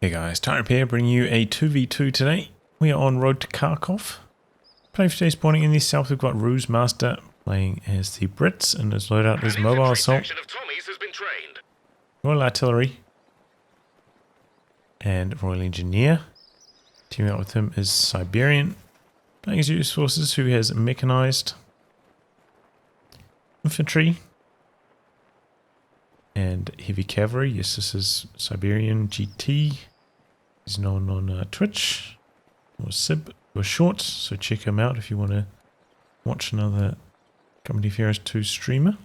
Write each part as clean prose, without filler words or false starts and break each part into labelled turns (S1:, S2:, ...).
S1: Hey guys, Tyrant here bringing you a 2v2 today. We are on road to Kharkov. Playing for today's spawning in the south, we've got RuseMaster playing as the Brits, and his loadout is Mobile Assault, Royal Artillery, and Royal Engineer. Teaming up with him is Siberian, playing as US Forces, who has Mechanized, Infantry, and Heavy Cavalry. Yes, this is Siberian GT. He's known on Twitch, or Sib, or Shorts, so check him out if you want to watch another Company of Heroes 2 streamer.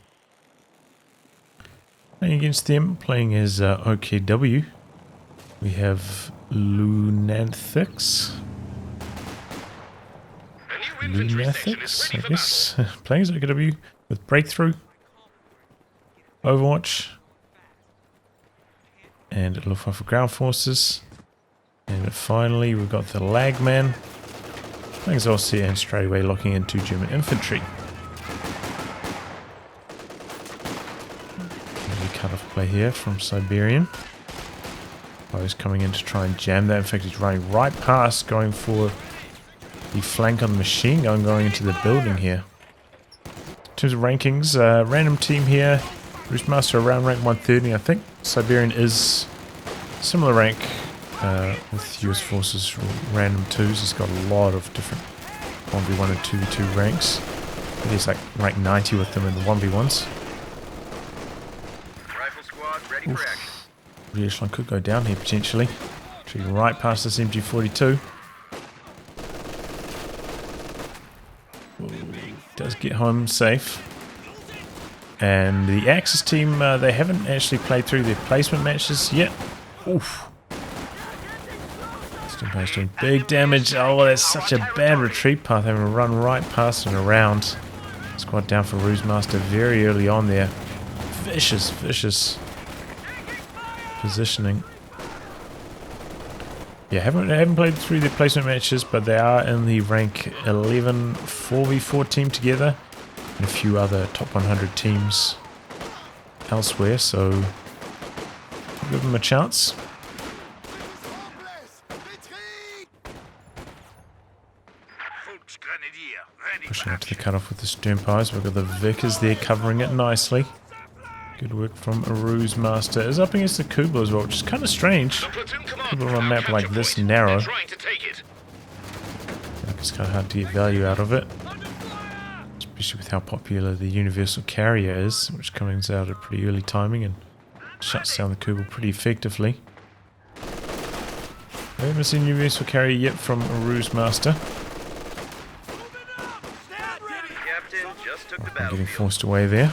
S1: Playing against them, playing as OKW, we have Lhunathix. Lhunathix, I guess. Playing as OKW with Breakthrough, Overwatch, and Luftwaffe Ground Forces. And finally, we've got TheLaGmAn, playing as Ostheer, and straight away locking into German infantry. Cut-off play here from Siberian. He's coming in to try and jam that. In fact, he's running right past, going for the flank on the machine gun, going into the building here. In terms of rankings, random team here. RuseMaster around rank 130, I think. Siberian is similar rank with US Forces random 2s. He's got a lot of different 1v1 and 2v2 ranks. But he's like rank 90 with them in the 1v1s. The echelon could go down here potentially. Shooting right past this MG42. Does get home safe. And the Axis team, they haven't actually played through their placement matches yet. Oof. Stimpai's doing big damage. Oh, that's such a bad retreat path, having to run right past and around. Squad down for RuseMaster very early on there. Vicious, vicious positioning. Yeah, haven't played through their placement matches, but they are in the rank 11 4v4 team together, and a few other top 100 teams elsewhere, so give them a chance. Pushing up to the cutoff with the Sturmpires. We've got the Vickers there covering it nicely. Good work from RuseMaster. Is up against the Kubla as well, which is kind of strange. Kubla on a map like this narrow. It's kind of hard to get value out of it. Especially with how popular the Universal Carrier is, which comes out at pretty early timing and shuts down the Kubla pretty effectively. I haven't seen Universal Carrier yet from RuseMaster. I'm getting forced away there.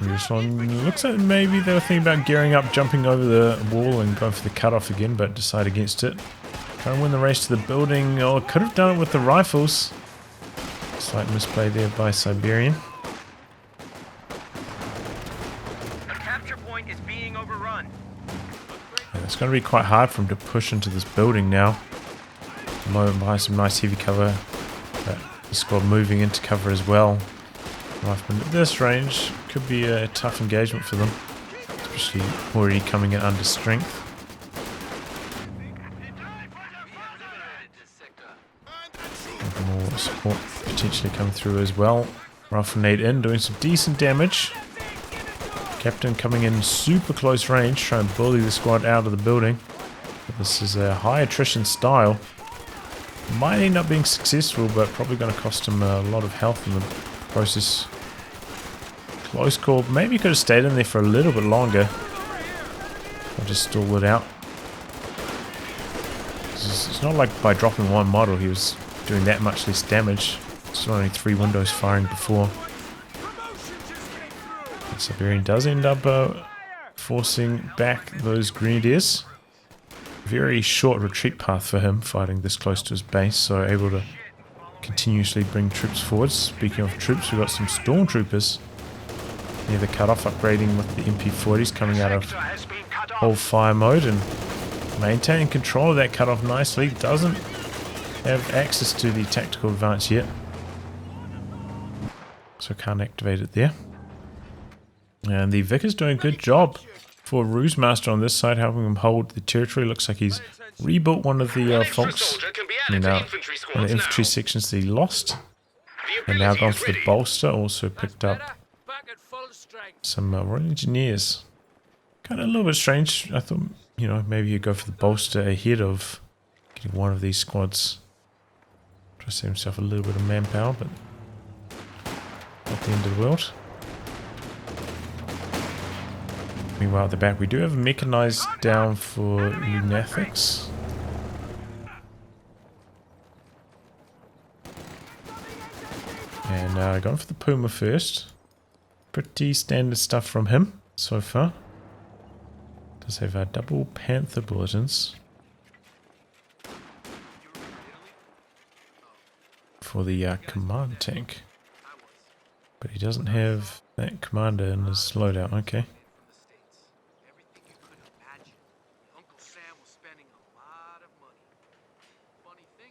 S1: This one looks like maybe they were thinking about gearing up, jumping over the wall and going for the cutoff again, but decide against it. Trying to win the race to the building, or could have done it with the rifles. Slight misplay there by Siberian.
S2: The capture point is being overrun.
S1: Yeah, it's going to be quite hard for him to push into this building now. At the moment, behind some nice heavy cover, but the squad moving into cover as well. Riflemen at this range could be a tough engagement for them, especially already coming in under strength. More support potentially coming through as well. Rifle nade in, doing some decent damage. Captain coming in super close range, trying to bully the squad out of the building. But this is a high attrition style. Might end up being successful, but probably going to cost him a lot of health in the process. Close call. Maybe he could have stayed in there for a little bit longer. I'll just stall it out. It's not like by dropping one model he was doing that much less damage. Still only 3 windows firing before. And Siberian does end up forcing back those grenadiers. Very short retreat path for him, fighting this close to his base, so able to continuously bring troops forward. Speaking of troops, we've got some stormtroopers near the cutoff, upgrading with the MP40s, coming out of hold fire mode and maintaining control of that cutoff nicely. Doesn't have access to the tactical advance yet, so can't activate it there. And the Vickers doing a good job for RuseMaster on this side, helping him hold the territory. Looks like he's rebuilt one of the Folks, one of the infantry sections that he lost. And now gone for the bolster, also picked up some Royal Engineers. Kind of a little bit strange. I thought, you know, maybe you go for the bolster ahead of getting one of these squads. Try to save himself a little bit of manpower, but not the end of the world. Meanwhile, at the back, we do have a mechanized down for Lhunathix. And going for the Puma first. Pretty standard stuff from him so far. Does have double Panther bulletins for the command tank. But he doesn't have that commander in his loadout. Okay.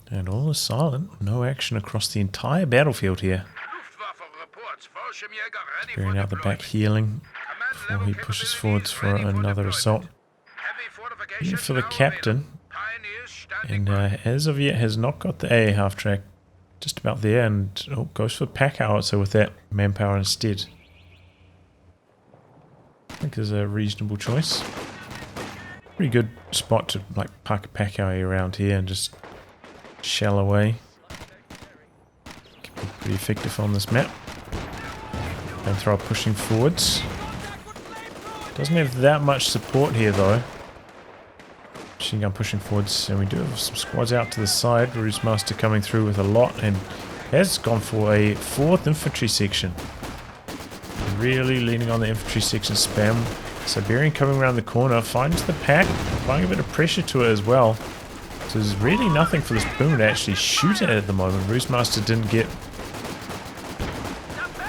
S1: And all is silent. No action across the entire battlefield here. Clearing out the back healing before he pushes forwards for another assault. Here for the captain. And as of yet has not got the AA half track. Just about there, and goes for pack howitzer with that manpower instead. I think is a reasonable choice. Pretty good spot to like park a pack howitzer around here and just shell away. Can be pretty effective on this map. And throw pushing forwards. Doesn't have that much support here though. Machine gun pushing forwards, and we do have some squads out to the side. RuseMaster coming through with a lot and has gone for a 4th infantry section. Really leaning on the infantry section spam. Siberian coming around the corner, finds the pack, applying a bit of pressure to it as well. So there's really nothing for this Puma to actually shoot at the moment. RuseMaster didn't get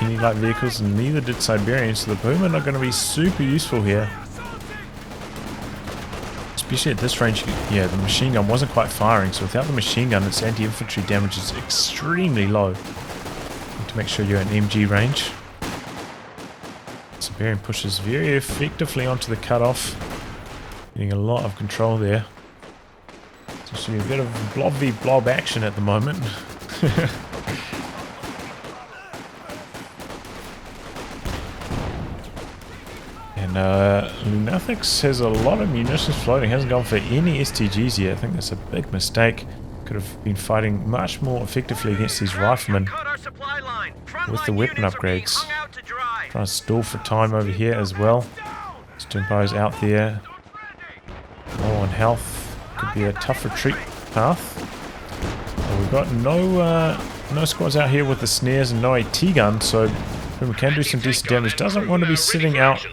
S1: any light vehicles, and neither did Siberian, so the Puma not going to be super useful here. Especially at this range, yeah, the machine gun wasn't quite firing, so without the machine gun, its anti-infantry damage is extremely low. Need to make sure you're at MG range. Siberian pushes very effectively onto the cutoff, getting a lot of control there. So see a bit of blob v blob action at the moment. And Lhunathix has a lot of munitions floating, hasn't gone for any STGs yet. I think that's a big mistake. Could have been fighting much more effectively against these riflemen with the weapon upgrades. Trying to stall for time over here as well. Stimpo's out there. Low on health. Could be a tough retreat path. Well, we've got no squads out here with the snares and no AT gun, so Puma can do some decent damage. Doesn't want to be sitting out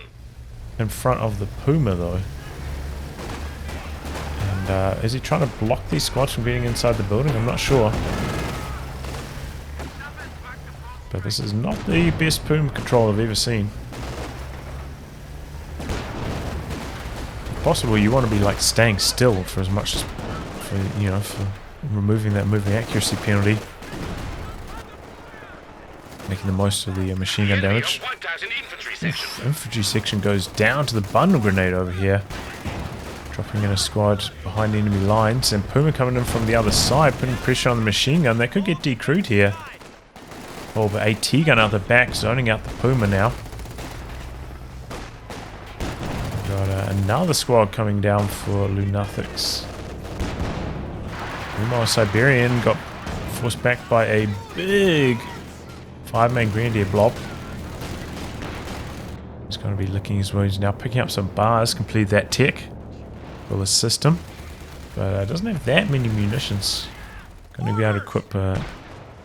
S1: in front of the Puma though. And is he trying to block these squads from getting inside the building? I'm not sure. But this is not the best Puma control I've ever seen. If possible, you want to be like staying still for as much as, for removing that moving accuracy penalty. Making the most of the machine gun damage. Infantry section goes down to the bundle grenade over here. Dropping in a squad behind enemy lines, and Puma coming in from the other side, putting pressure on the machine gun. They could get decrewed here. Oh, but AT gun out the back, zoning out the Puma now. Got another squad coming down for Lhunathix. Meanwhile, Siberian got forced back by a big 5-man Grenadier blob. He's going to be licking his wounds now, picking up some bars, complete that tech for the system. But doesn't have that many munitions. Going to be able to equip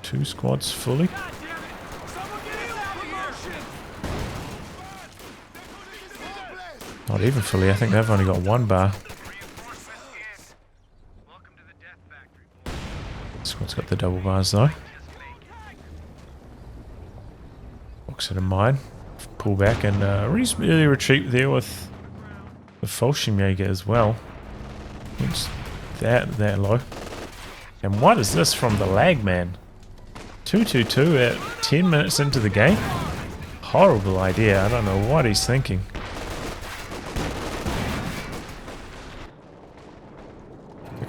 S1: 2 squads fully. Not even fully, I think they've only got 1 bar. Squad's got the double bars though. Box it in mine. Pull back and really retreat there with the Fallschirmjäger as well. It's that low. And what is this from TheLaGmAn? 222 at 10 minutes into the game? Horrible idea. I don't know what he's thinking.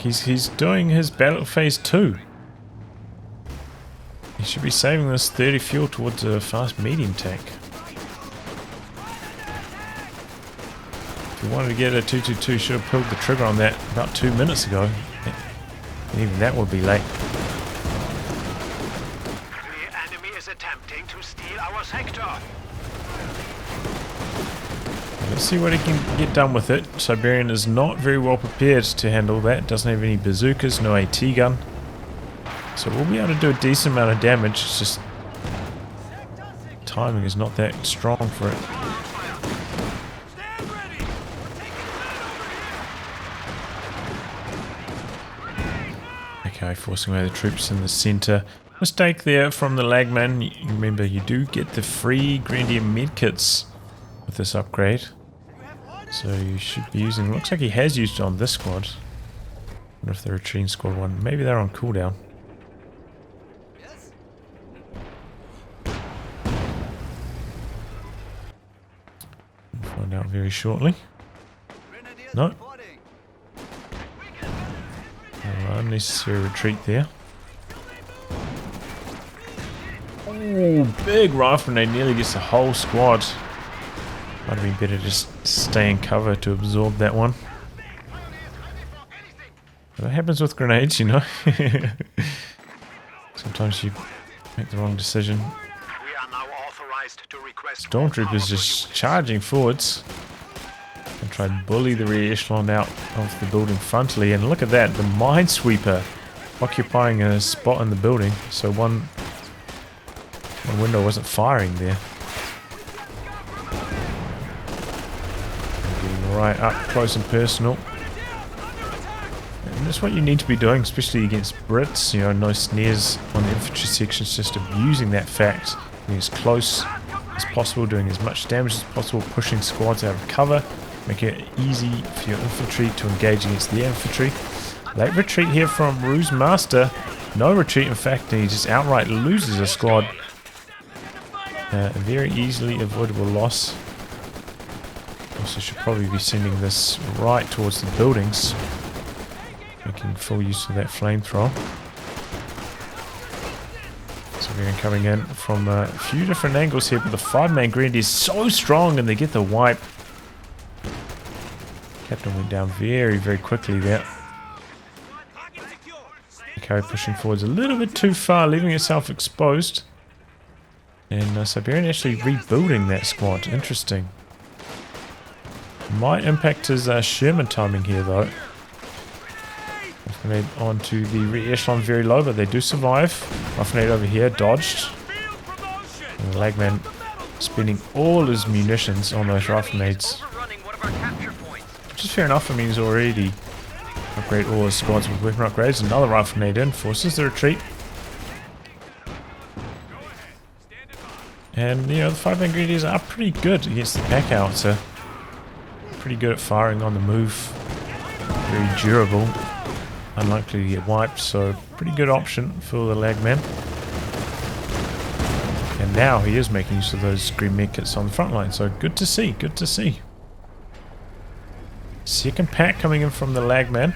S1: Like he's doing his battle phase 2. He should be saving this 30 fuel towards a fast medium tank. If you wanted to get a 222, should have pulled the trigger on that about 2 minutes ago. And even that would be late.
S3: The enemy is attempting to steal our sector.
S1: Let's see what he can get done with it. Siberian is not very well prepared to handle that. Doesn't have any bazookas, no AT gun. So we'll be able to do a decent amount of damage. It's just timing is not that strong for it. Okay, forcing away the troops in the center. Mistake there from the TheLaGmAn. Remember, you do get the free Grenadier medkits with this upgrade. So you should be using... Looks like he has used it on this squad. I wonder if the retreating squad one... Maybe they're on cooldown. We'll find out very shortly. No. Unnecessary retreat there. Oh, big rifle grenade nearly gets the whole squad. Might have been better just stay in cover to absorb that one. But that happens with grenades, you know. Sometimes you make the wrong decision.
S3: We are now authorized to request
S1: Stormtroopers just charging forwards. And try and bully the rear echelon out of the building frontally. And look at that, the minesweeper occupying a spot in the building. So one window wasn't firing there. Getting right up close and personal. And that's what you need to be doing, especially against Brits. You know, no snares on the infantry sections, just abusing that fact. Being as close as possible, doing as much damage as possible, pushing squads out of cover. Make it easy for your infantry to engage against the infantry. Late retreat here from RuseMaster. No retreat, in fact, and he just outright loses a squad. A very easily avoidable loss. Also should probably be sending this right towards the buildings. Making full use of that flamethrower. So we're coming in from a few different angles here, but the 5-man Grenadier is so strong and they get the wipe. Captain went down very, very quickly there. Okay, pushing forwards a little bit too far, leaving itself exposed. And Siberian actually rebuilding that squad. Interesting. Might impact his Sherman timing here, though. Grenade onto the rear echelon very low, but they do survive. Grenade over here, dodged. And the TheLaGmAn spending all his munitions on those rifle grenades. Which is fair enough. I mean, he's already upgraded all his squads with weapon upgrades. Another rifle grenade in, forces the retreat. And, you know, the 5-man Grenadiers are pretty good against the pack howitzer. Pretty good at firing on the move. Very durable. Unlikely to get wiped, so pretty good option for the TheLaGmAn. And now he is making use of those green medkits on the front line, so good to see, good to see. Second pack coming in from the TheLaGmAn.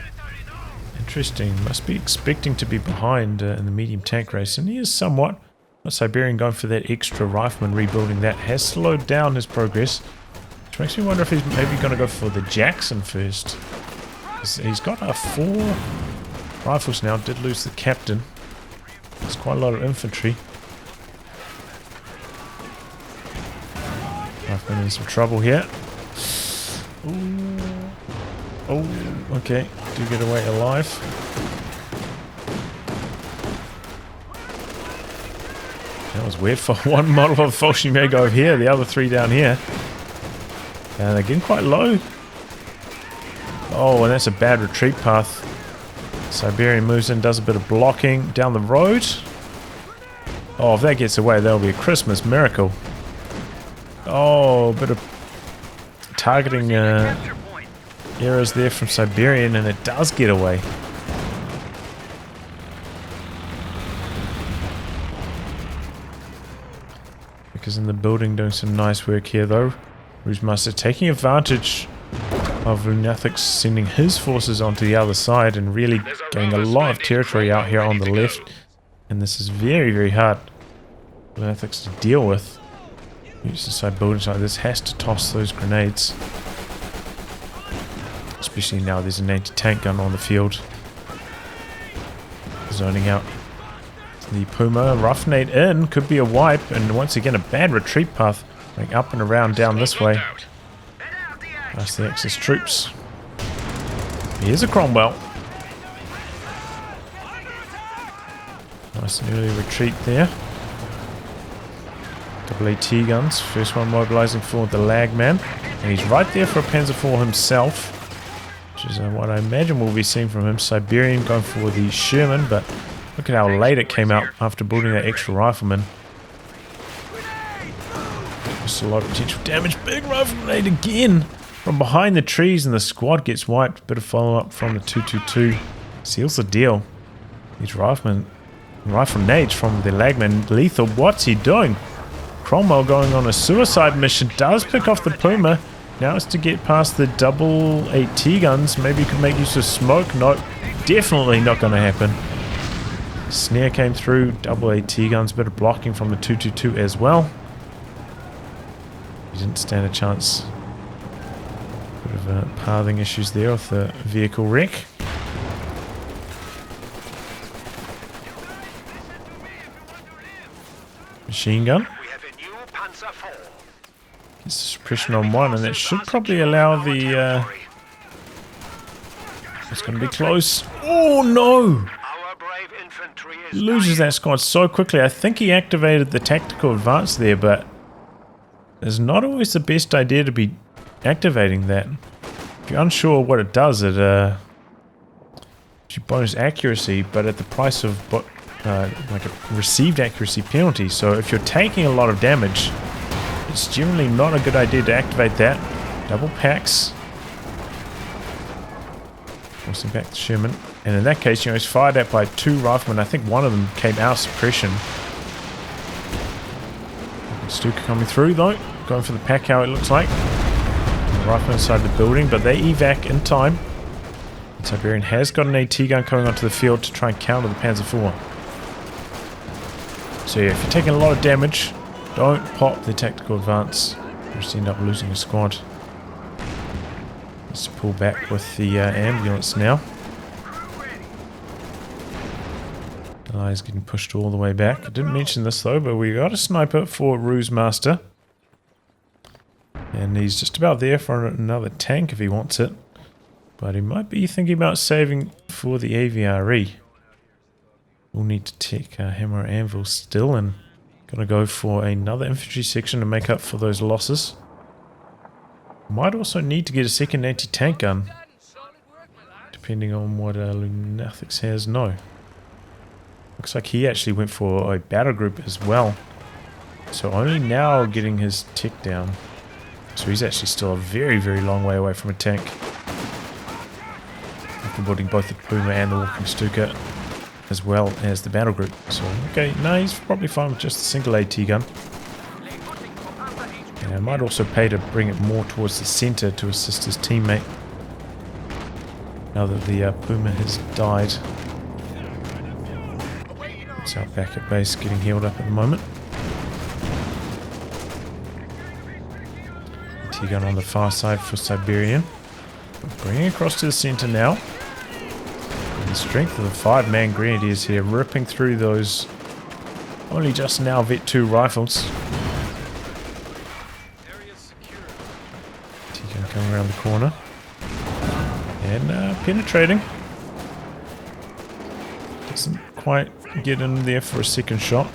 S1: Interesting, must be expecting to be behind in the medium tank race, and he is somewhat. Siberian going for that extra rifleman, rebuilding that has slowed down his progress, which makes me wonder if he's maybe going to go for the Jackson first. He's got 4 rifles now, did lose the captain. There's quite a lot of infantry. Rifleman in some trouble here. Ooh. Oh, okay, do get away alive. That was weird for one model of Falchi may go over here, the other 3 down here. And they're getting quite low. Oh, and that's a bad retreat path. Siberian moves in, does a bit of blocking down the road. Oh, if that gets away, that'll be a Christmas miracle. Oh, a bit of targeting errors there from Siberian, and it does get away. Because in the building doing some nice work here, though. RuseMaster taking advantage of Lhunathix sending his forces onto the other side and really getting a lot of territory out here on the left. And this is very, very hard for Lhunathix to deal with. Side buildings like this has to toss those grenades. Especially now there's an anti-tank gun on the field. Zoning out the Puma. Roughing in, could be a wipe, and once again a bad retreat path. Going up and around down this way. Past the Axis troops. Here's a Cromwell. Nice and early retreat there. Double AT guns. First one mobilizing for the TheLaGmAn. And he's right there for a Panzer IV himself. Which is what I imagine we'll be seeing from him. Siberian going for the Sherman, but look at how late it came out after building that extra rifleman. Just a lot of potential damage. Big rifle grenade again from behind the trees, and the squad gets wiped. Bit of follow-up from the 222. Seals the deal. These rifle nades from the TheLaGmAn. Lethal, what's he doing? Cromwell going on a suicide mission. Does pick off the Puma. Now it's to get past the double AT guns. Maybe you could make use of smoke. Nope. Definitely not going to happen. Snare came through. Double AT guns. Bit of blocking from the 222 as well. He didn't stand a chance. Bit of pathing issues there with the vehicle wreck. Machine gun. Gets suppression on one, and that should probably allow the... it's going to be close. Oh no! Loses that squad so quickly. I think he activated the tactical advance there, but it's not always the best idea to be activating that. If you're unsure what it does, it gives you bonus accuracy, but at the price of like a received accuracy penalty. So if you're taking a lot of damage, it's generally not a good idea to activate that. Double packs. Forcing back the Sherman. And in that case, you know, he's fired at by 2 riflemen. I think one of them came out of suppression. Stuka coming through though. Going for the pack, how it looks like. The rifleman inside the building, but they evac in time. And Siberian has got an AT gun coming onto the field to try and counter the Panzer IV. So yeah, if you're taking a lot of damage, don't pop the tactical advance. You just end up losing a squad. Let's pull back with the ambulance now. Is getting pushed all the way back. I didn't mention this though, but we got a sniper for RuseMaster. And he's just about there for another tank if he wants it. But he might be thinking about saving for the AVRE. We'll need to take Hammer or Anvil still, and gonna go for another infantry section to make up for those losses. Might also need to get a second anti-tank gun, depending on what Lhunathix has. No. Looks like he actually went for a battle group as well. So only now getting his tech down. So he's actually still a very, very long way away from a tank. After building both the Puma and the Walking Stuka, as well as the battle group. So, okay, no, he's probably fine with just a single AT gun. And it might also pay to bring it more towards the center to assist his teammate. Now that the Puma has died. It's our back at base getting healed up at the moment. T-gun on the far side for Siberian. Bringing across to the center now. And the strength of the 5-man grenadiers here, ripping through those only just now Vet 2 rifles. T-gun coming around the corner. And penetrating. Doesn't quite get in there for a second shot.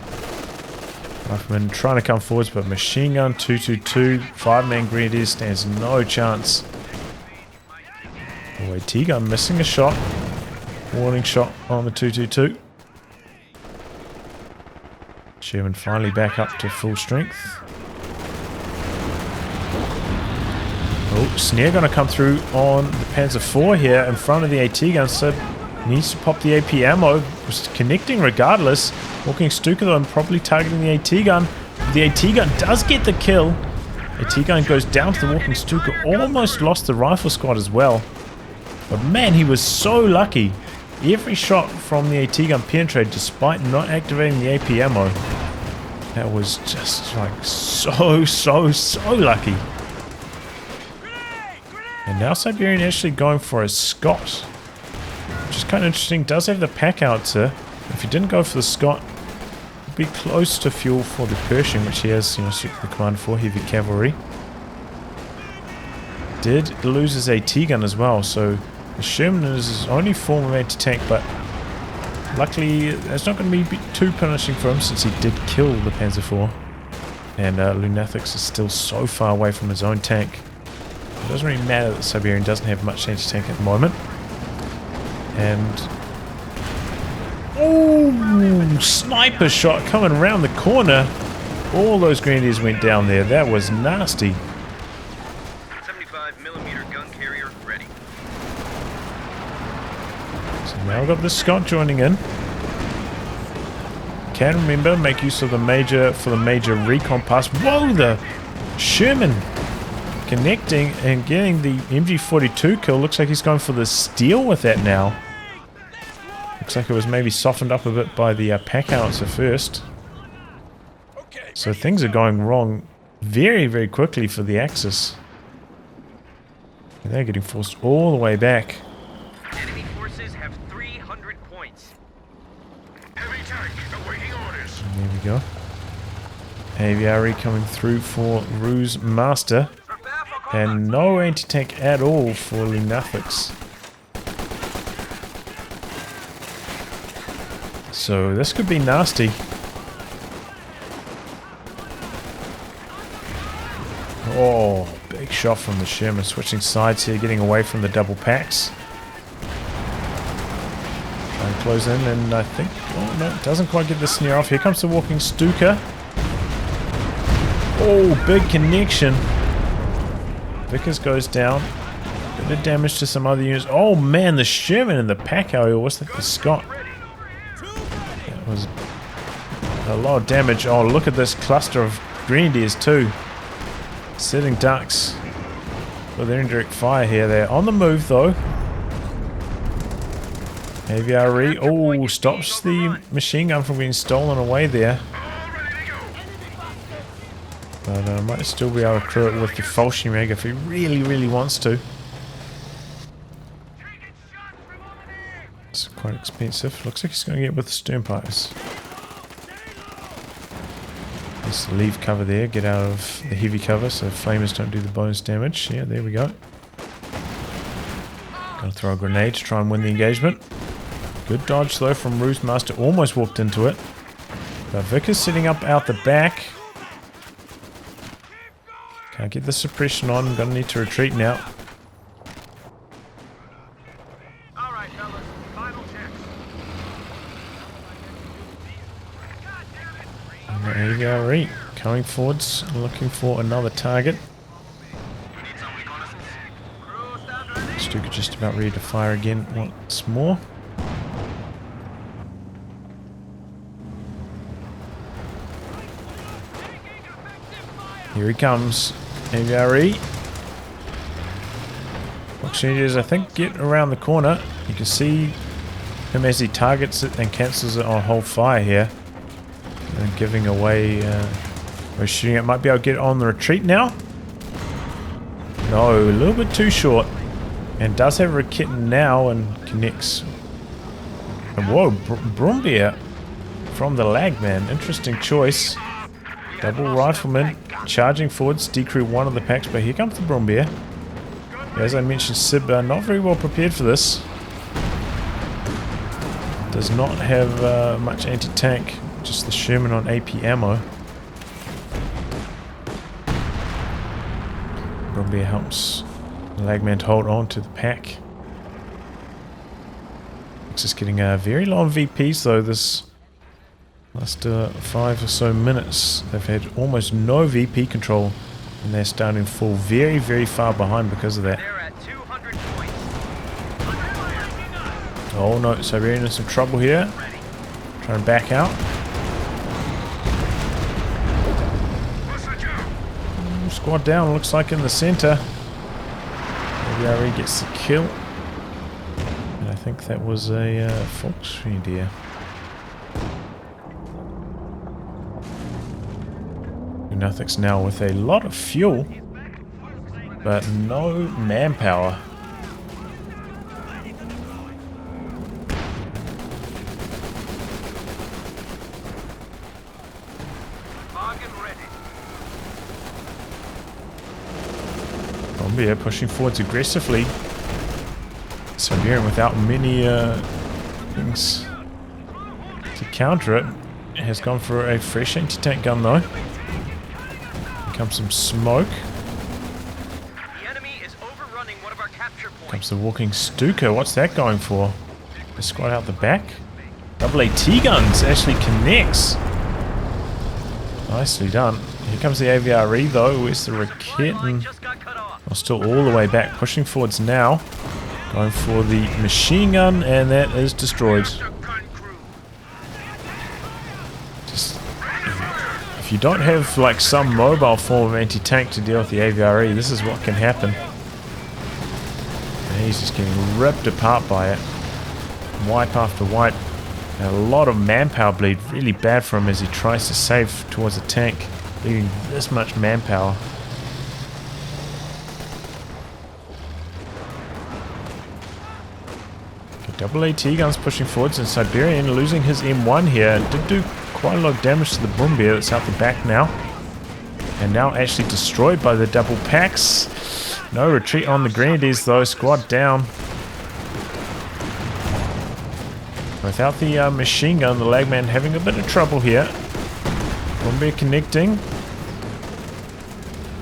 S1: Rifleman trying to come forwards, but machine gun 222, 5-man grenadiers stands no chance. Oh, T-gun missing a shot. Warning shot on the 222. Sherman finally back up to full strength. Oh, Snare gonna come through on the Panzer IV here in front of the AT gun, so needs to pop the AP ammo. Was connecting regardless. Walking Stuka though and probably targeting the AT gun. The AT gun does get the kill. AT gun goes down to the walking Stuka. Almost lost the rifle squad as well. But man, he was so lucky. Every shot from the AT gun penetrated despite not activating the AP ammo. That was just like so lucky. And now Siberian actually going for a Scott. Which is kind of interesting. Does have the pack out to. If he didn't go for the Scott, it'd be close to fuel for the Pershing, which he has, you know, the command for heavy cavalry. Did lose his AT gun as well, so the Sherman is his only form of anti-tank, but luckily it's not going to be too punishing for him since he did kill the Panzer IV. And Lhunathix is still so far away from his own tank. It doesn't really matter that Siberian doesn't have much anti-tank at the moment. And oh, sniper shot coming around the corner. All those grenadiers went down there. That was nasty.
S2: 75mm gun carrier ready.
S1: So now we've got the Scott joining in. Can remember, make use of the major for the major recon pass. Whoa, the Sherman connecting and getting the MG42 kill. Looks like he's going for the steel with that now. Looks like it was maybe softened up a bit by the pack howitzer first. So things are going wrong very quickly for the Axis. And they're getting forced all the way back.
S2: Enemy forces have 300 points.
S3: Heavy tank awaiting orders.
S1: And there we go. Cavalry coming through for RuseMaster. And no anti-tank at all for Lhunathix. So this could be nasty. Oh, big shot from the Sherman. Switching sides here, getting away from the double packs. Try and close in, and I think... oh no, doesn't quite get the snare off. Here comes the walking Stuka. Oh, big connection. Vickers goes down. Bit of damage to some other units. Oh man, the Sherman and the pack area. What's that? The Scott. That was a lot of damage. Oh, look at this cluster of grenadiers too. Sitting ducks. Well, they're in direct fire here. They're on the move though. Cavalry. Oh, stops the machine gun from being stolen away there. But might still be able to crew it with the Fallschirmjäger if he really wants to. It's quite expensive. Looks like he's going to get with the Sternpipes. Just leave cover there, get out of the heavy cover so flamers don't do the bonus damage. Yeah, there we go. Gonna throw a grenade to try and win the engagement. Good dodge though from RuseMaster, almost walked into it. But Vickers sitting up out the back. Can't get the suppression on, gonna need to retreat now.
S3: Alright, fellas, final check.
S1: Cavalry coming forwards, looking for another target. Stuka just about ready to fire again once more. Here he comes. Cavalry. Opportunities, I think, get around the corner. You can see him as he targets it and cancels it on hold fire here. And giving away, we're shooting it. Might be able to get on the retreat now. No, a little bit too short. And does have a kitten now and connects. And whoa, Brumbier from TheLaGmAn. Interesting choice. Double rifleman charging forwards, decrew one of the packs, but here comes the Brumbier. As I mentioned, Sib not very well prepared for this. Does not have much anti-tank, just the Sherman on AP ammo. Brumbier helps TheLaGmAn to hold on to the pack. It's just getting very low on VPs though. This last 5 or so minutes, they've had almost no VP control, and they're starting to fall very far behind because of that.
S2: They're at 200 points.
S1: Oh no, Siberian in some trouble here. Trying to back out. Squad down, looks like in the center. Cavalry gets the kill. And I think that was a Volksgrenadier. Lhunathix now with a lot of fuel, but no manpower. Bombardier pushing forwards aggressively. Siberian without many things to counter it. Has gone for a fresh anti-tank gun though. Here comes some smoke.
S2: The enemy is overrunning one of our capture points.
S1: Comes the walking Stuka. What's that going for? The squad out the back. Double AT guns actually connects. Nicely done. Here comes the AVRE though. Where's the Raket? And still all the way back. Pushing forwards now. Going for the machine gun, and that is destroyed. Just, if you don't have like some mobile form of anti-tank to deal with the AVRE, this is what can happen. And he's just getting ripped apart by it. Wipe after wipe. And a lot of manpower bleed. Really bad for him as he tries to save towards the tank, leaving this much manpower. Double AT guns pushing forwards, and Siberian losing his M1 here. Did do quite a lot of damage to the Bombardier that's out the back now. And now actually destroyed by the double packs. No retreat on the Grenadiers though. Squad down. Without the machine gun, the LAGMAN having a bit of trouble here. Bombardier connecting.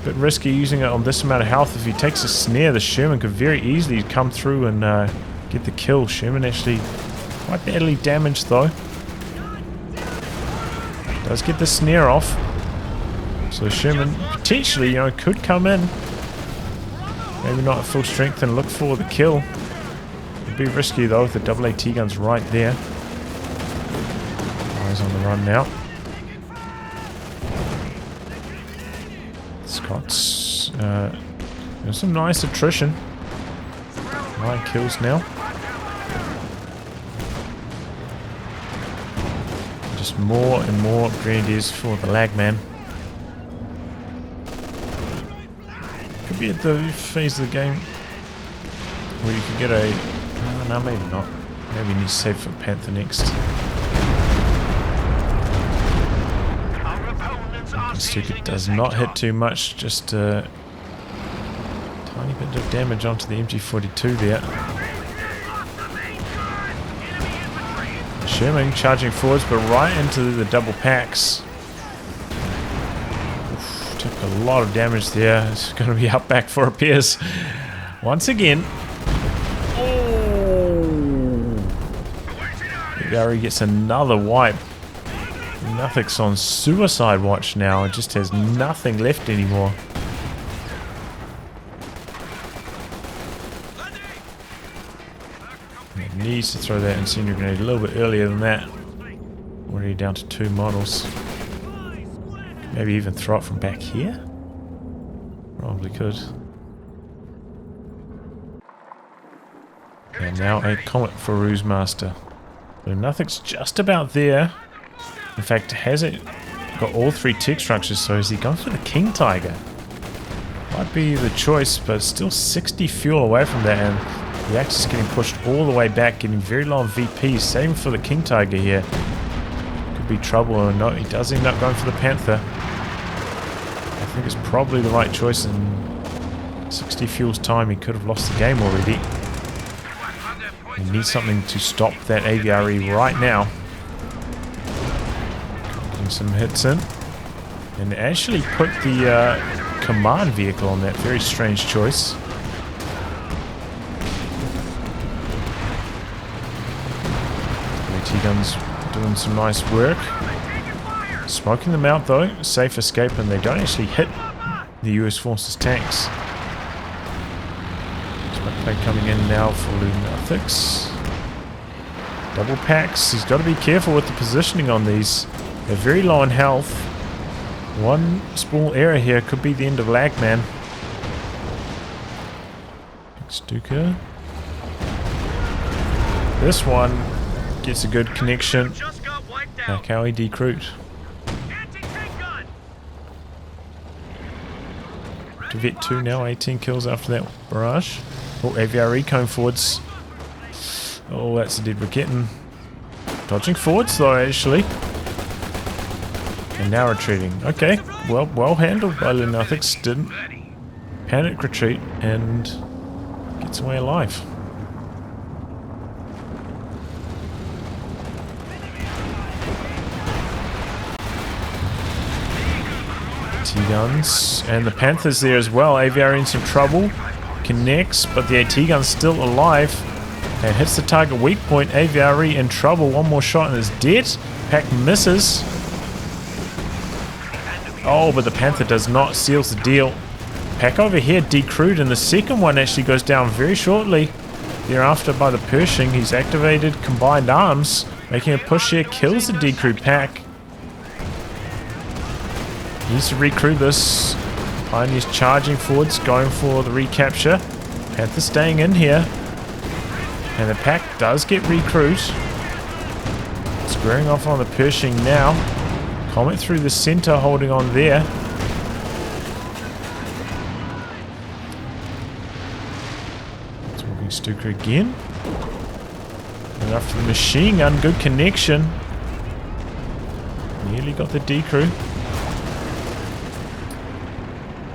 S1: Bit risky using it on this amount of health. If he takes a snare, the Sherman could very easily come through and get the kill. Sherman actually quite badly damaged though. Does get the snare off. So Sherman potentially, could come in. Maybe not at full strength and look for the kill. It'd be risky though with the double AT guns right there. Eyes on the run now. Scott's there's some nice attrition. 9 kills now. Just more and more Grenadiers for the LAGMAN. Could be at the phase of the game where you could get a... no, maybe not. Maybe you need to save for Panther next. Stuka does not hit too much, just a tiny bit of damage onto the MG42 there. Sherman charging forwards, but right into the double packs. Oof, took a lot of damage there. It's going to be up back for repairs once again. Oh! Cavalry gets another wipe. Lhunathix on suicide watch now. It just has nothing left anymore. It needs to throw that incendiary grenade a little bit earlier than that. Already down to 2 models. Maybe even throw it from back here? Probably could. And now a Comet for RuseMaster. Lhunathix just about there. In fact, has it got all 3 tech structures, so is he going for the King Tiger? Might be the choice, but still 60 fuel away from that, and the Axis getting pushed all the way back, getting very low on VPs, saving for the King Tiger here. Could be trouble, or no, he does end up going for the Panther. I think it's probably the right choice. In 60 fuel's time, he could have lost the game already. He needs something to stop that AVRE right now. Getting some hits in. And actually put the command vehicle on that. Very strange choice. AT guns doing some nice work. Smoking them out though. Safe escape, and they don't actually hit the US Forces tanks. Smoke plate coming in now for Lhunathix. Double packs. He's got to be careful with the positioning on these. They're very low in health. One small error here could be the end of LAGMAN. Stuka. This one gets a good connection.
S2: Just got wiped out.
S1: Cavalry decruit.
S2: Anti-tank gun.
S1: To vet 2 now, 18 kills after that barrage. Oh, AVRE coming forwards. Oh, that's a dead wicket. Dodging forwards though, actually. And now retreating. Okay, well handled by Lhunathix. Didn't panic retreat and gets away alive. T-guns and the Panthers there as well. AVR in some trouble. Connects, but the AT gun's still alive and hits the target weak point. AVRE in trouble. One more shot and is dead. Pack misses. Oh, but the Panther does not, seals the deal. Pack over here decrewed, and the second one actually goes down very shortly thereafter by the Pershing. He's activated combined arms, making a push here, kills the decrewed pack. Needs to recrew this. Pioneer's charging forwards, going for the recapture. Panther staying in here. And the pack does get recruit. Squaring off on the Pershing now. Comet through the center, holding on there. Talking Stuka again. And after the machine gun, good connection. Nearly got the decrew.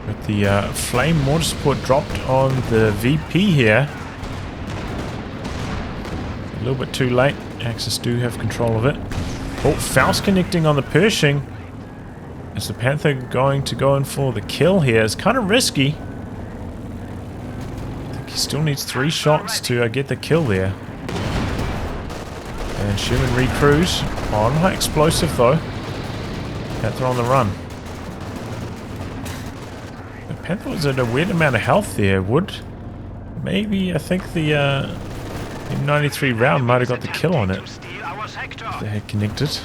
S1: With the flame mortar support dropped on the VP here. A little bit too late. Axis do have control of it. Oh, Faust connecting on the Pershing. Is the Panther going to go in for the kill here? It's kind of risky. I think he still needs 3 shots to get the kill there. And Sherman recruits. Oh, not explosive though. Panther on the run. The Panther was at a weird amount of health there. Would maybe, I think the M93 round might have got the kill on it. If they had connected.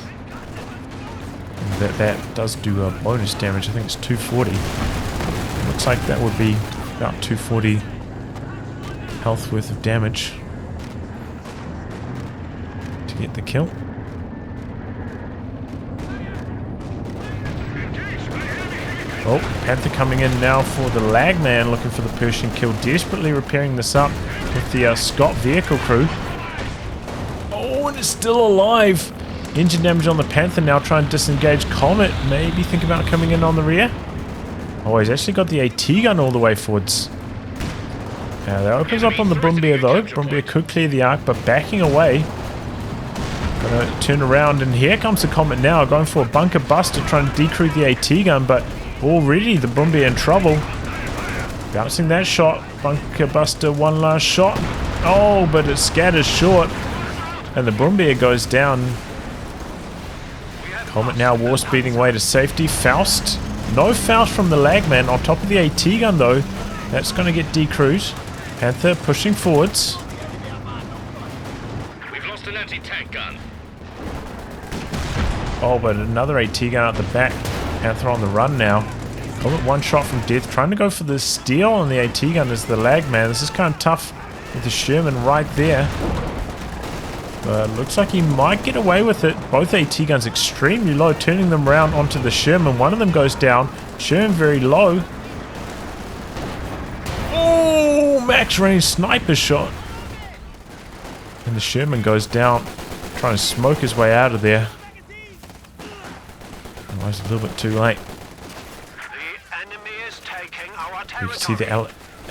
S1: And that does do a bonus damage. I think it's 240. Looks like that would be about 240 health worth of damage to get the kill. Oh, Panther coming in now for the LAGMAN, looking for the Pershing kill, desperately repairing this up with the Scott vehicle crew. Oh, and it's still alive. Engine damage on the Panther now, trying to disengage Comet. Maybe think about coming in on the rear. Oh, he's actually got the AT gun all the way forwards. Now that opens up on the Brumbier though. Brumbier could clear the arc, but backing away. Gonna turn around, and here comes the Comet now, going for a bunker buster, trying to decrew the AT gun, but already the Brumbier in trouble. Bouncing that shot. Bunker buster, one last shot. Oh, but it scatters short. And the Brumbier goes down. Comet now war speeding away to safety. Faust. No Faust from the LAGMAN on top of the AT gun though. That's going to get decrewed. Panther pushing forwards.
S3: We've lost an anti-tank gun.
S1: Oh, but another AT gun out the back. Panther on the run now. Comet one shot from death. Trying to go for the steal on the AT gun as the LAGMAN. This is kind of tough with the Sherman right there. But looks like he might get away with it. Both AT guns extremely low, turning them around onto the Sherman. One of them goes down. Sherman very low. Oh, max range sniper shot. And the Sherman goes down, trying to smoke his way out of there. Otherwise, a little bit too late.
S3: The enemy is taking our territory.
S1: You can see the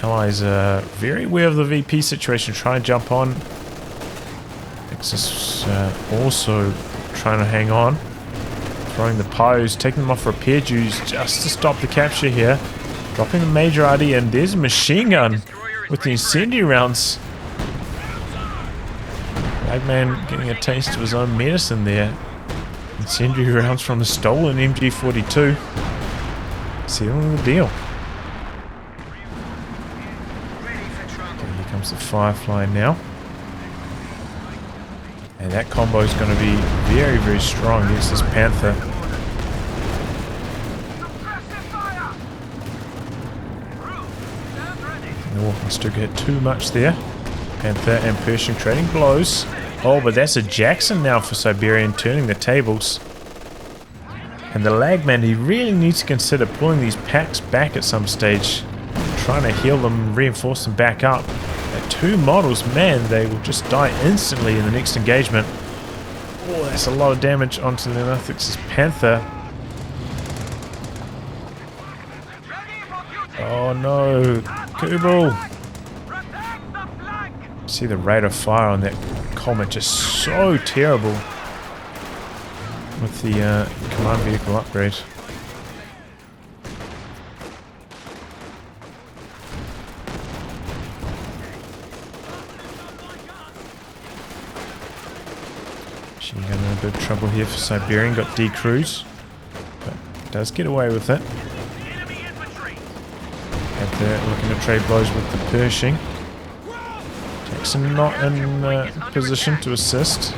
S1: Allies are very aware of the VP situation, try and jump on. Axis also trying to hang on. Throwing the POs, taking them off repair dues just to stop the capture here. Dropping the major RD, and there's a machine gun with the incendiary rounds. LAGMAN getting a taste of his own medicine there. Incendiary rounds from the stolen MG42. Sealing the deal. Okay, here comes the Firefly now. And that combo is going to be very, very strong against this Panther. Stuka hit too much there. Panther and Pershing trading blows. Oh, but that's a Jackson now for Siberian, turning the tables. And the LaGmAn, he really needs to consider pulling these packs back at some stage. Trying to heal them, reinforce them back up. At 2 models, man, they will just die instantly in the next engagement. Oh, that's a lot of damage onto the Lhunathix's Panther. Oh no, Kubel! See the rate of fire on that Comet just so terrible with the command vehicle upgrade. Machine gun in a bit of trouble here for Siberian, got decrews, but does get away with it. They're looking to trade blows with the Pershing. Jackson not in position to assist.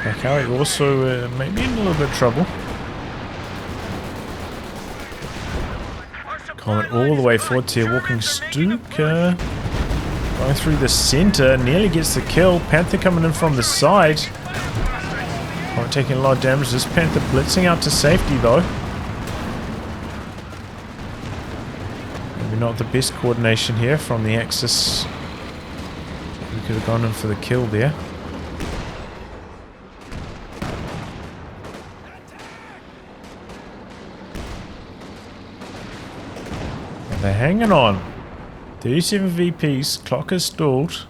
S1: Cavalry also maybe in a little bit of trouble. Comet all the way forward here, walking Stuka. Going through the center, nearly gets the kill. Panther coming in from the side. Comet taking a lot of damage. This Panther blitzing out to safety though. Not the best coordination here from the Axis. We could have gone in for the kill there. And they're hanging on. 37 VPs, clock is stalled.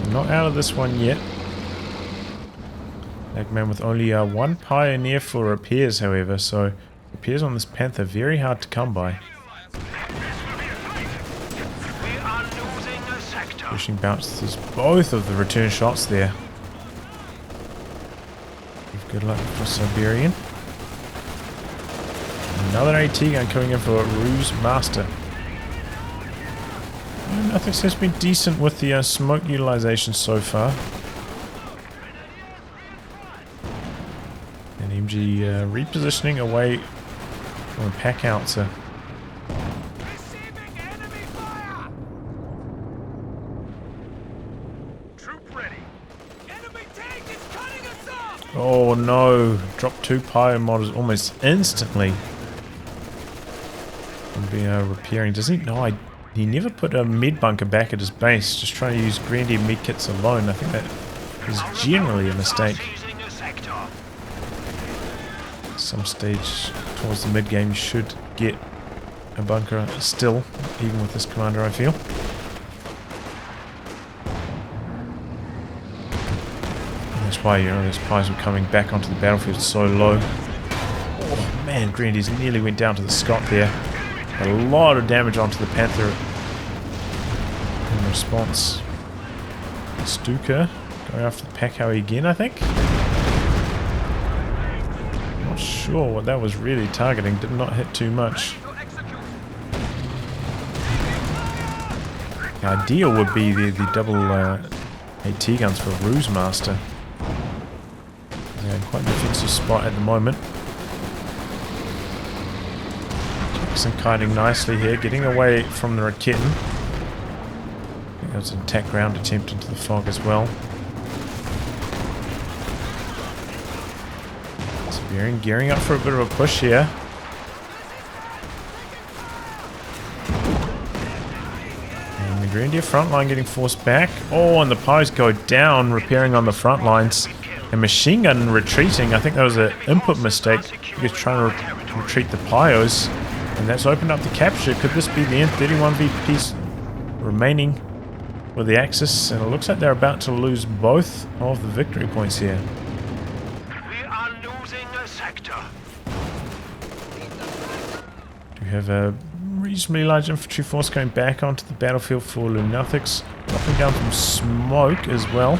S1: They're not out of this one yet. LaGmAn with only 1 Pioneer for repairs, however, so repairs on this Panther very hard to come by. Pushing bounces both of the return shots there. Good luck for Siberian. Another AT gun coming in for RuseMaster. Lhunathix has been decent with the smoke utilization so far. And MG repositioning away from the pack outer. Oh no, dropped 2 Pio models almost instantly. And be repairing. Does he? No, he never put a med bunker back at his base, just trying to use Grandier med kits alone. I think that is generally a mistake. Some stage towards the mid game you should get a bunker still, even with this commander, I feel. That's why, you know, those pies were coming back onto the battlefield so low. Oh man, Grandiers nearly went down to the Scot there. A lot of damage onto the Panther in response. Stuka going after the Packhowie again, I think. Not sure what that was really targeting. Did not hit too much. The ideal would be the double AT guns for RuseMaster. Quite an defensive spot at the moment. Jackson kiting nicely here, getting away from the Raketten. I think that was an attack ground attempt into the fog as well. Siberian gearing up for a bit of a push here. And the Grandier front line getting forced back. Oh, and the pies go down, repairing on the front lines. And machine gun retreating. I think that was an input mistake. He was trying to retreat the Pios. And that's opened up the capture. Could this be the end? 31 VPs remaining with the Axis. And it looks like they're about to lose both of the victory points here.
S3: We are losing a sector.
S1: Do we have a reasonably large infantry force going back onto the battlefield for Lhunathix. Dropping down from smoke as well.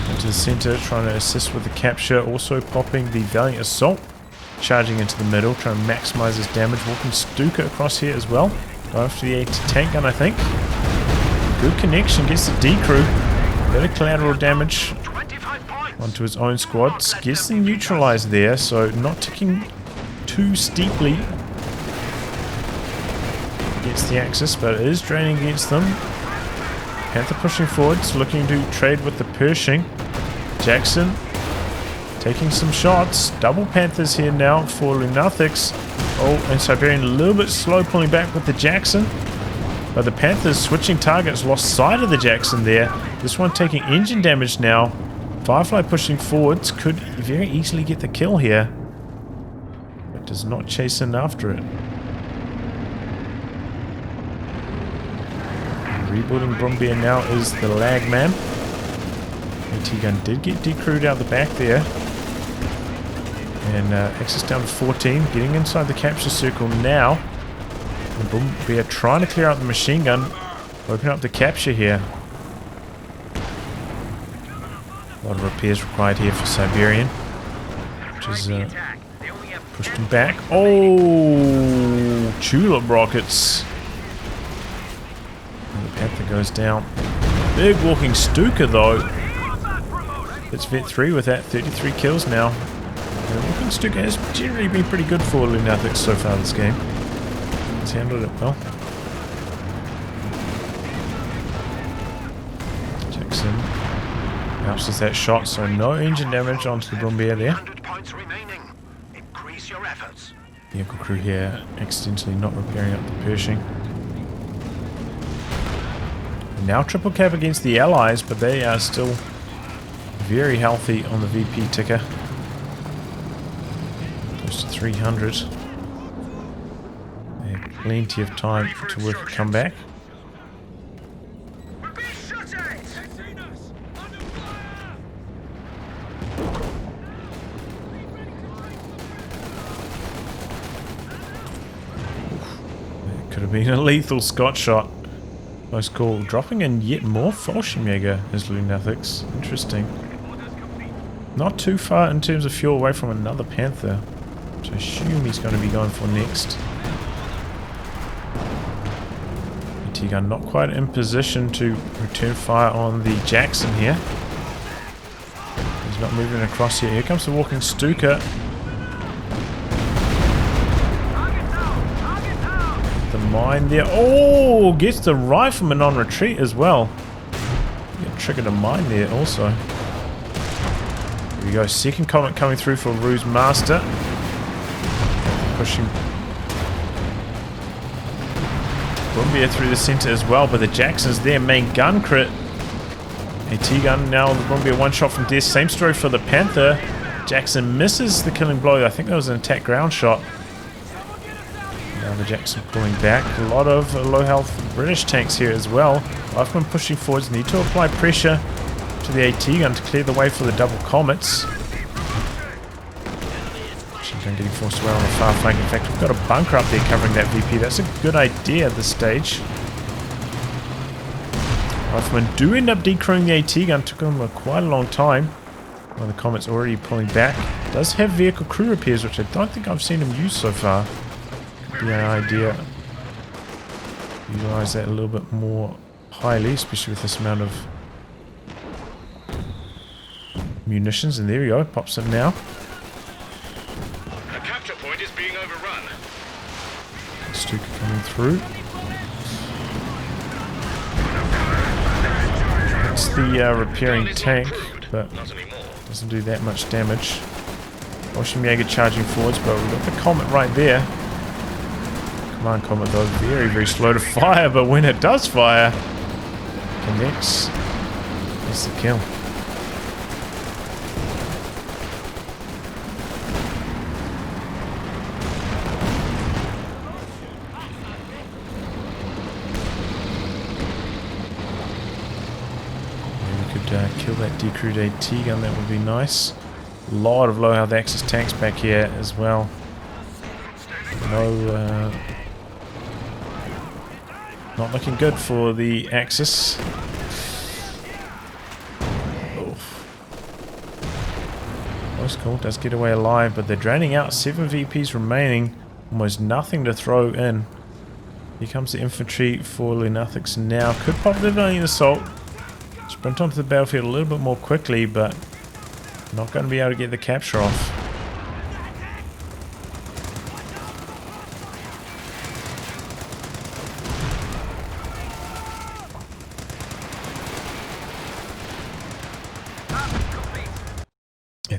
S1: Into the center, trying to assist with the capture. Also popping the Valiant Assault. Charging into the middle, trying to maximize his damage. Walking Stuka across here as well. Go after the tank gun, I think. Good connection, gets the decrew. Bit of collateral damage onto his own squad. Gets them neutralized there, so not ticking too steeply. against the Axis, but it is draining against them. Panther pushing forwards, looking to trade with the Pershing. Jackson taking some shots. Double Panthers here now for Lhunathix. Oh, and Siberian a little bit slow pulling back with the Jackson. But the Panthers switching targets, lost sight of the Jackson there. This one taking engine damage now. Firefly pushing forwards, could very easily get the kill here. But does not chase in after it. Rebuilding Brumbier now is TheLaGmAn. AT gun did get decrewed out the back there. And Axis down to 14, getting inside the capture circle now. And Brumbier trying to clear out the machine gun, open up the capture here. A lot of repairs required here for Siberian, which is pushed him back. Oh, tulip rockets. And the Panther goes down. Big walking Stuka though. It's Vet 3 with that 33 kills now. The walking Stuka has generally been pretty good for Lhunathix so far this game. He's handled it well. Jackson bounces that shot, so no engine damage onto the Brumbier there.
S3: 100 points remaining. Increase your efforts.
S1: Vehicle crew here accidentally not repairing up the Pershing. Now triple cap against the Allies, but they are still very healthy on the VP ticker. Close to 300. They have plenty of time to work a comeback. That could have been a lethal Scott shot. Close call. Dropping in yet more Fallschirmjäger as Lhunathix. Interesting. Not too far in terms of fuel away from another Panther, which I assume he's going to be going for next. AT gun not quite in position to return fire on the Jackson here. He's not moving across here. Here comes the walking Stuka. The mine there. Oh, gets the rifleman on retreat as well. Yeah, triggered a mine there also. Here we go. Second comment coming through for RuseMaster. Pushing Brumbier through the center as well, but the Jackson's there. Main gun crit. AT gun now on the Brumbier, one shot from death. Same story for the Panther. Jackson misses the killing blow. I think that was an attack ground shot. Now the Jackson pulling back. A lot of low health British tanks here as well. Riflemen pushing forwards. Need to apply pressure to the AT gun to clear the way for the double comets. Machine gun getting forced away on the far flank. In fact, we've got a bunker up there covering that VP. That's a good idea at this stage. Riflemen do end up decrewing the AT gun. Took them quite a long time. One of the comets already pulling back. Does have vehicle crew repairs, which I don't think I've seen him use so far. Be an idea. Utilize that a little bit more highly, especially with this amount of munitions. And there we go, pops it now.
S3: The capture point is being overrun.
S1: Stuka coming through. It's the repairing tank, but doesn't do that much damage. Fallschirmjäger charging forwards, but we've got the comet right there. Command comet though, very, very slow to fire, but when it does fire, connects. That's the kill. Kill that decrewed AT gun, that would be nice. A lot of low health Axis tanks back here as well. No, not looking good for the Axis. Close call, does get away alive, but they're draining out. 7 VPs remaining, almost nothing to throw in. Here comes the infantry for Lhunathix now. Could pop the valiant assault. Sprint onto the battlefield a little bit more quickly, but not going to be able to get the capture off.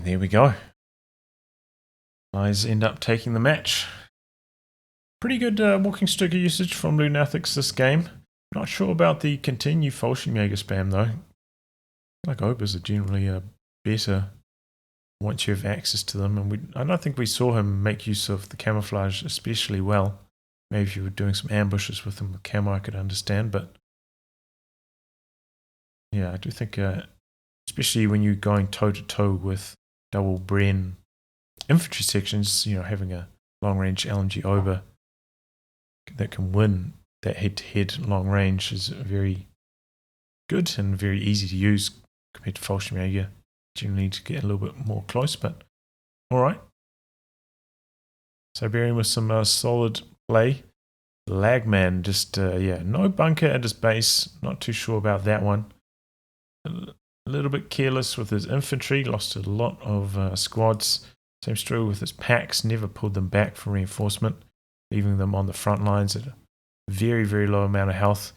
S1: there we go. Allies end up taking the match. Pretty good walking sticker usage from Lhunathix this game. Not sure about the continue Fallschirmjäger spam though. Like obers are generally better once you have access to them, and I don't think we saw him make use of the camouflage especially well. Maybe if you were doing some ambushes with him with camo I could understand, but yeah, I do think especially when you're going toe to toe with double Bren infantry sections, you know, having a long range LMG ober that can win that head to head long range is very good and very easy to use compared to Fallschirmjäger. You need to get a little bit more close, but alright. Siberian with some solid play. TheLaGmAn just, yeah, no bunker at his base. Not too sure about that one. A little bit careless with his infantry. Lost a lot of squads. Same story with his packs. Never pulled them back for reinforcement. Leaving them on the front lines at a very, very low amount of health.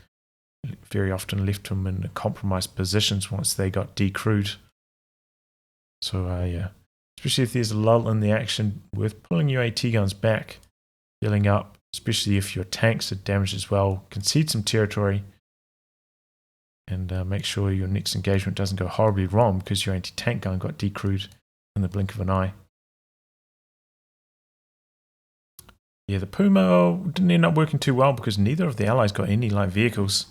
S1: Very often left them in compromised positions once they got decrewed. So, yeah. Especially if there's a lull in the action, worth pulling your AT guns back. Healing up. Especially if your tanks are damaged as well. Concede some territory. And make sure your next engagement doesn't go horribly wrong because your anti-tank gun got decrewed in the blink of an eye. Yeah, the Puma didn't end up working too well because neither of the allies got any light vehicles.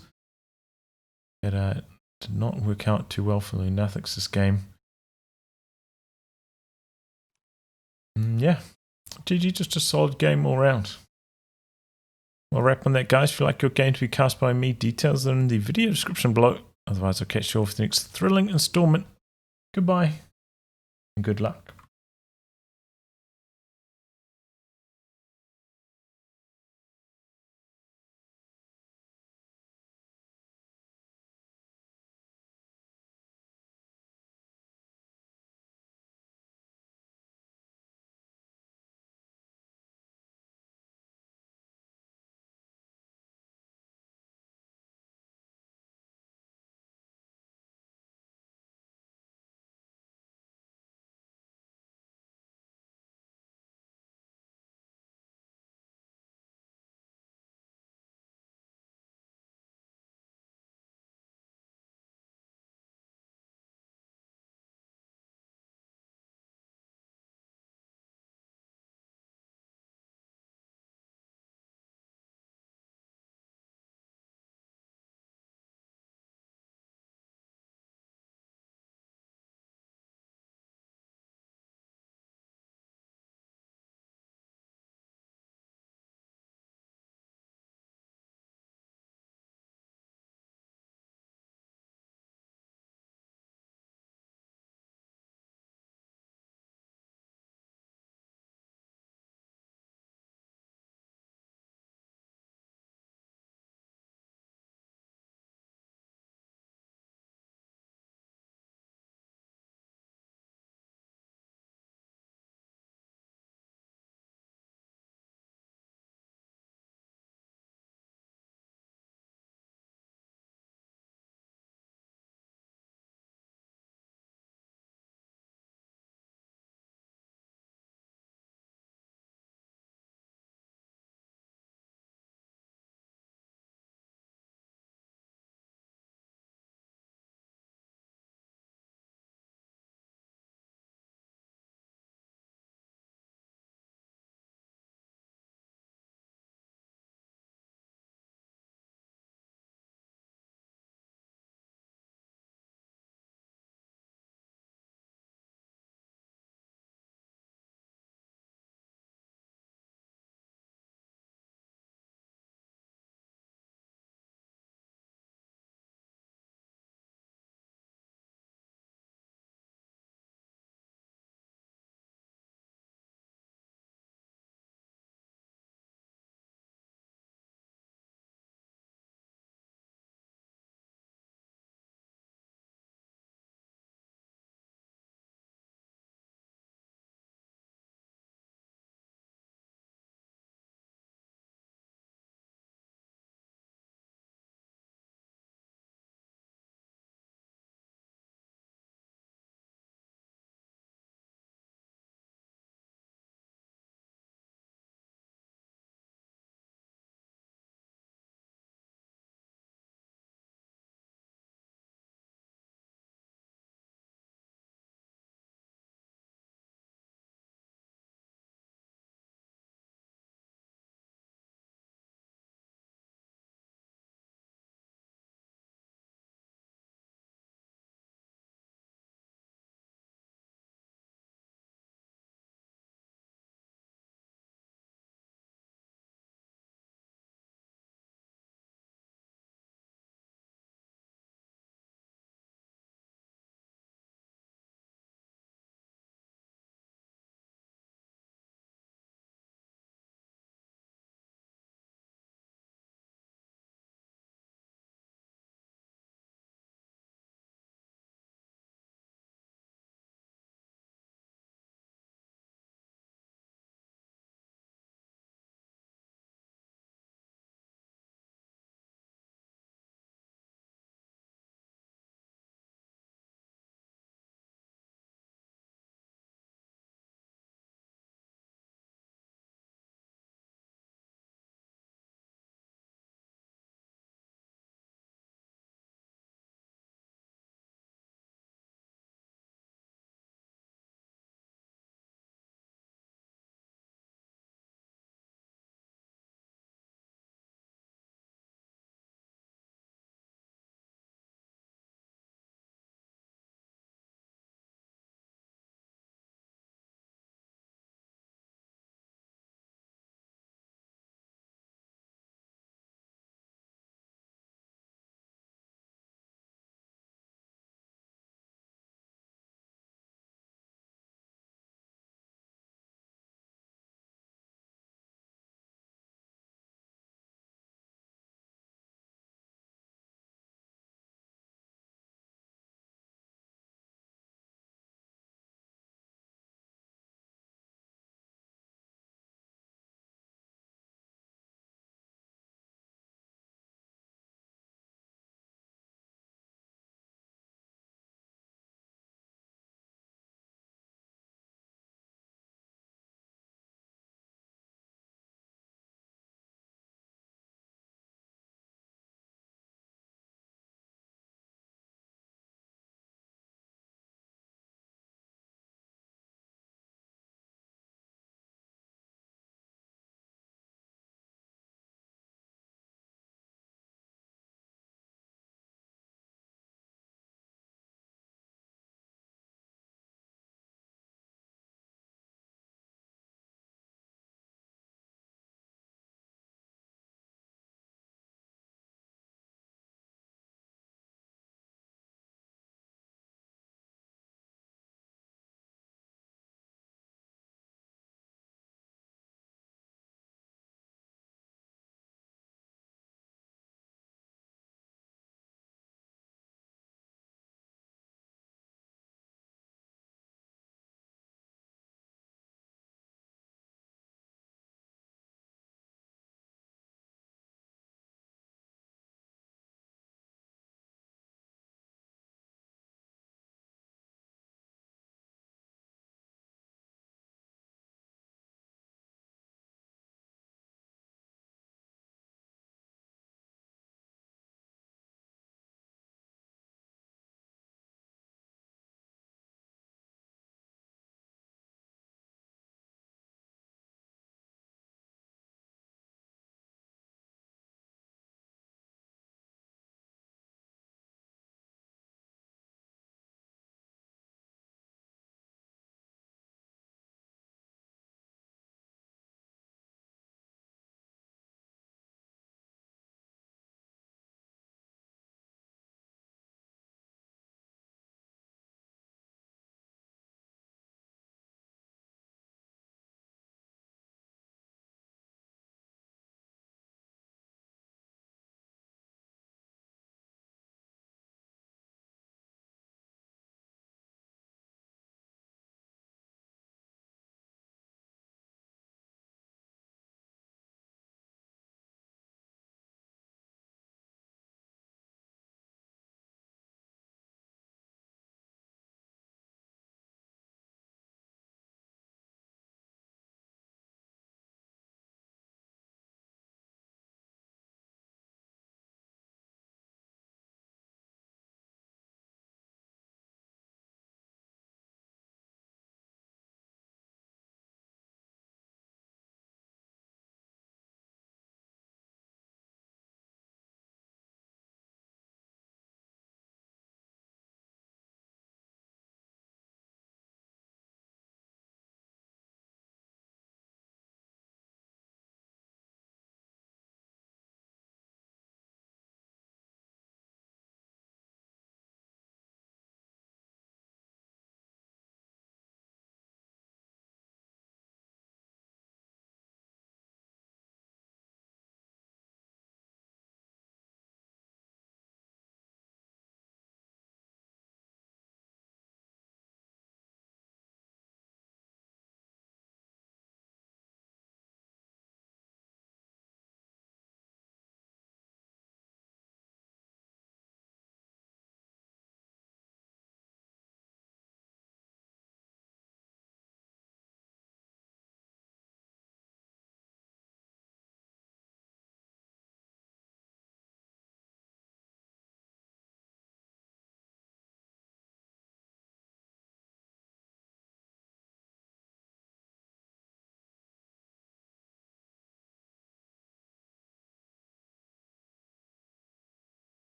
S1: It did not work out too well for Lhunathix this game. Yeah, GG, just a solid game all round. I'll wrap on that, guys. If you like your game to be cast by me, details are in the video description below. Otherwise, I'll catch you all for the next thrilling installment. Goodbye and good luck.